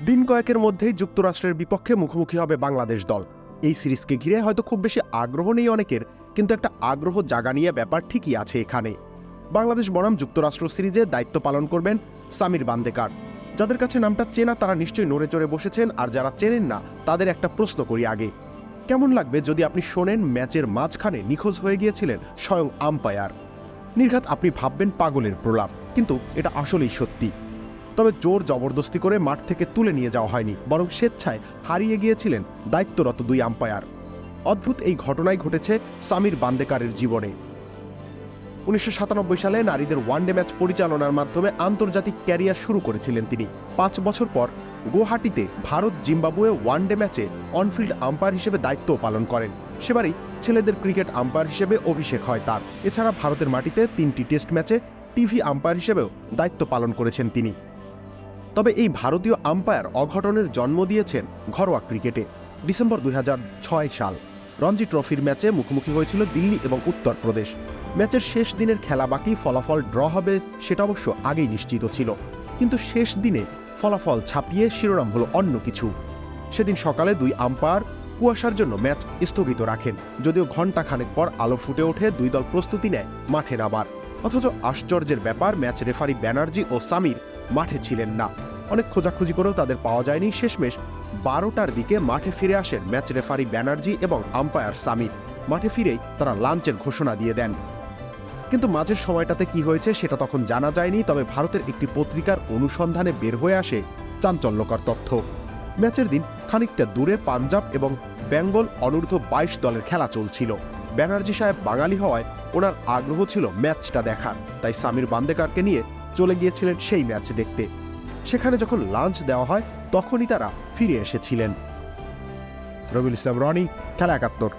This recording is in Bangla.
দিন কয়েকের মধ্যেই যুক্তরাষ্ট্রের বিপক্ষে মুখোমুখি হবে বাংলাদেশ দল। এই সিরিজকে ঘিরে হয়তো খুব বেশি আগ্রহ নেই অনেকের, কিন্তু একটা আগ্রহ জাগা নিয়ে ব্যাপার ঠিকই আছে এখানে। বাংলাদেশ বনাম যুক্তরাষ্ট্র সিরিজে দায়িত্ব পালন করবেন সামির বান্দেকার। যাদের কাছে নামটা চেনা তারা নিশ্চয়ই নড়ে চড়ে বসেছেন, আর যারা চেনেন না তাদের একটা প্রশ্ন করি আগে। কেমন লাগবে যদি আপনি শোনেন ম্যাচের মাঝখানে নিখোঁজ হয়ে গিয়েছিলেন স্বয়ং আম্পায়ার? নির্ঘাত আপনি ভাববেন পাগলের প্রলাপ, কিন্তু এটা আসলেই সত্যি। তবে জোর জবরদস্তি করে মাঠ থেকে তুলে নিয়ে যাওয়া হয়নি, বরং স্বেচ্ছায় হারিয়ে গিয়েছিলেন দায়িত্বরত দুই আম্পায়ার। অদ্ভুত এই ঘটনাই ঘটেছে সামির বান্দেকারের জীবনে। 1997 সালে নারীদের ওয়ানডে ম্যাচ পরিচালনার মাধ্যমে আন্তর্জাতিক ক্যারিয়ার শুরু করেছিলেন তিনি। 5 বছর পর গুয়াহাটিতে ভারত জিম্বাবুয়ে ওয়ানডে ম্যাচে অনফিল্ড আম্পায়ার হিসেবে দায়িত্ব পালন করেন। সেবারই ছেলেদের ক্রিকেট আম্পায়ার হিসেবে অভিষেক হয় তার। এছাড়া ভারতের মাটিতে 3টি টেস্ট ম্যাচে টিভি আম্পায়ার হিসেবেও দায়িত্ব পালন করেছেন তিনি। তবে এই ভারতীয় আম্পায়ার অঘটনের জন্ম দিয়েছেন ঘরোয়া ক্রিকেটে। ডিসেম্বর 2006 সাল রঞ্জি ট্রফির ম্যাচে মুখোমুখি হয়েছিল দিল্লি এবং উত্তরপ্রদেশ। ম্যাচের শেষ দিনের খেলা বাকি, ফলাফল ড্র হবে সেটা অবশ্য আগেই নিশ্চিত ছিল, কিন্তু শেষ দিনে ফলাফল ছাপিয়ে শিরোনাম হলো অন্য কিছু। সেদিন সকালে দুই আম্পায়ার কুয়াশার জন্য ম্যাচ স্থগিত রাখেন, যদিও ঘণ্টা খানেক পর আলো ফুটে ওঠে, দুই দল প্রস্তুতি নেয় মাঠে নামার। অথচ আশ্চর্যের ব্যাপার, ম্যাচ রেফারি ব্যানার্জি ও সামির মাঠে ছিলেন না। অনেক খোঁজাখুঁজি করেও তাদের পাওয়া যায়নি। শেষমেশ 12টার দিকে মাঠে ফিরে আসেন ম্যাচ রেফারি ব্যানার্জি এবং আম্পায়ার সামির। মাঠে ফিরেই তারা লাঞ্চের ঘোষণা দিয়ে দেন। কিন্তু মাঝের সময়টাতে কি হয়েছে সেটা তখন জানা যায়নি। তবে ভারতের একটি পত্রিকার অনুসন্ধানে বের হয়ে আসে চাঞ্চল্যকর তথ্য। ম্যাচের দিন খানিকটা দূরে পাঞ্জাব এবং বেঙ্গল অনূর্ধ্ব 22 দলের খেলা চলছিল। ব্যানার্জি সাহেব বাঙালি হওয়ায় ওনার আগ্রহ ছিল ম্যাচটা দেখার, তাই সামির বান্দেকারকে নিয়ে চলে গিয়েছিলেন সেই ম্যাচ দেখতে। সেখানে যখন লাঞ্চ দেওয়া হয় তখনই তারা ফিরে এসেছিলেন। রবিউল ইসলাম রনি, খেলা 71।